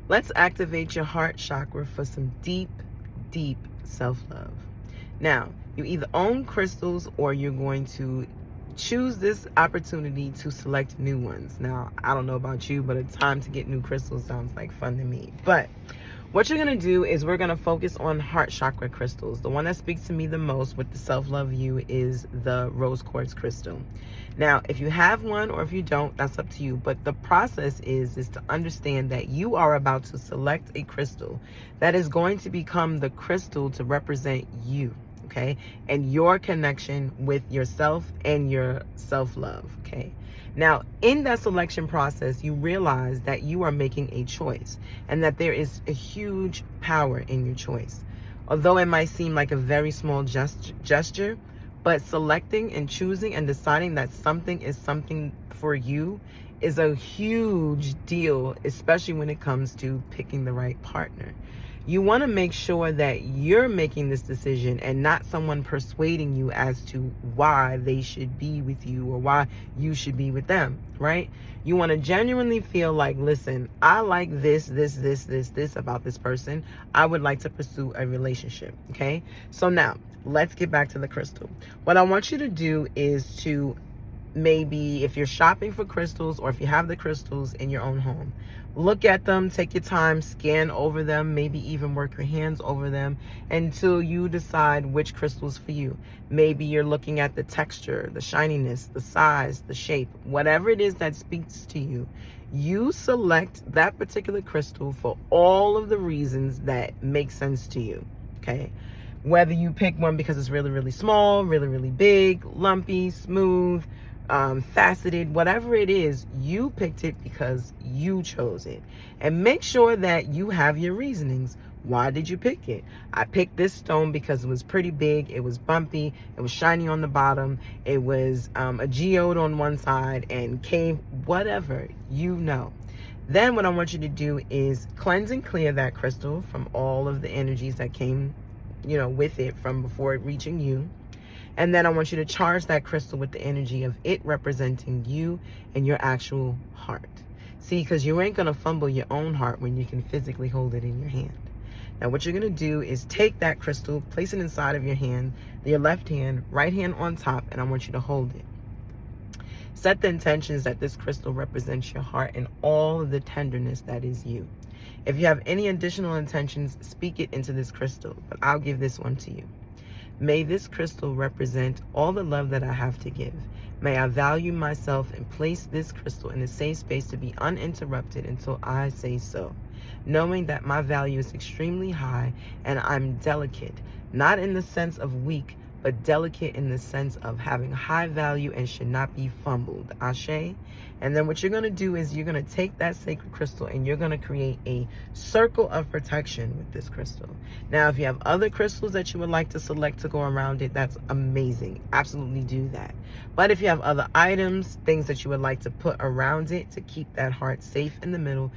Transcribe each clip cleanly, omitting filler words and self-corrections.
Let's activate your heart chakra for some deep, deep self-love. Now, you either own crystals or you're going to choose this opportunity to select new ones. Now, I don't know about you, but a time to get new crystals sounds like fun to me. But what you're going to do is we're going to focus on heart chakra crystals. The one that speaks to me the most with the self-love view is the rose quartz crystal. Now, if you have one or if you don't, that's up to you. But the process is to understand that you are about to select a crystal that is going to become the crystal to represent you, okay? And your connection with yourself and your self-love, okay? Now, in that selection process, you realize that you are making a choice and that there is a huge power in your choice. Although it might seem like a very small gesture, but selecting and choosing and deciding that something is something for you is a huge deal, especially when it comes to picking the right partner. You want to make sure that you're making this decision and not someone persuading you as to why they should be with you or why you should be with them, right? You want to genuinely feel like, listen, I like this about this person. I would like to pursue a relationship, okay? So now, let's get back to the crystal. What I want you to do is to maybe, if you're shopping for crystals or if you have the crystals in your own home, look at them, take your time, scan over them, maybe even work your hands over them until you decide which crystal's for you. Maybe you're looking at the texture, the shininess, the size, the shape, whatever it is that speaks to you. You select that particular crystal for all of the reasons that make sense to you, okay? Whether you pick one because it's really, really small, really, really big, lumpy, smooth, faceted, whatever it is, you picked it because you chose it. And make sure that you have your reasonings. Why did you pick it? I picked this stone because it was pretty big, it was bumpy, it was shiny on the bottom, it was a geode on one side and cave, whatever, you know. Then what I want you to do is cleanse and clear that crystal from all of the energies that came, with it from before it reaching you. And then I want you to charge that crystal with the energy of it representing you and your actual heart. See, because you ain't going to fumble your own heart when you can physically hold it in your hand. Now, what you're going to do is take that crystal, place it inside of your hand, your left hand, right hand on top, and I want you to hold it. Set the intentions that this crystal represents your heart and all of the tenderness that is you. If you have any additional intentions, speak it into this crystal, but I'll give this one to you. May this crystal represent all the love that I have to give. May I value myself and place this crystal in a safe space to be uninterrupted until I say so. Knowing that my value is extremely high and I'm delicate, not in the sense of weak, but delicate in the sense of having high value and should not be fumbled. Ashe. And then what you're going to do is you're going to take that sacred crystal and you're going to create a circle of protection with this crystal. Now, if you have other crystals that you would like to select to go around it, that's amazing. Absolutely do that. But if you have other items, things that you would like to put around it to keep that heart safe in the middle,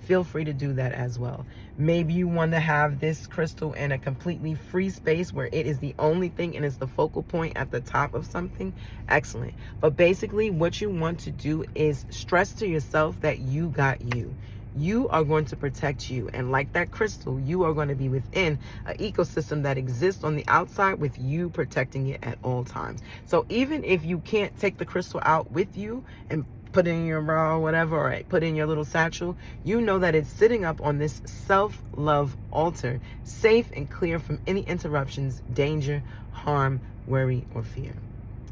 feel free to do that as well. Maybe you want to have this crystal in a completely free space where it is the only thing and it's the focal point at the top of something. Excellent. But basically what you want to do is stress to yourself that you got you. You are going to protect you. And like that crystal, you are going to be within an ecosystem that exists on the outside with you protecting it at all times. So even if you can't take the crystal out with you and put it in your bra or whatever, or put it in your little satchel, you know that it's sitting up on this self-love altar, safe and clear from any interruptions, danger, harm, worry, or fear.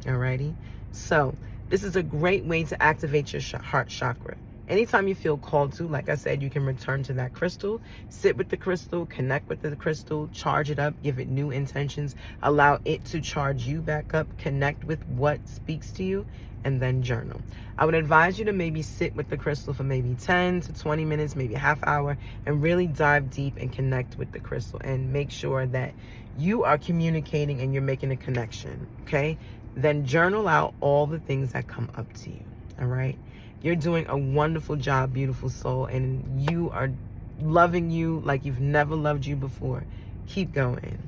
Alrighty? So this is a great way to activate your heart chakra. Anytime you feel called to, like I said, you can return to that crystal, sit with the crystal, connect with the crystal, charge it up, give it new intentions, allow it to charge you back up, connect with what speaks to you, and then journal. I would advise you to maybe sit with the crystal for maybe 10 to 20 minutes, maybe a half hour, and really dive deep and connect with the crystal and make sure that you are communicating and you're making a connection, okay? Then journal out all the things that come up to you, all right? You're doing a wonderful job, beautiful soul, and you are loving you like you've never loved you before. Keep going.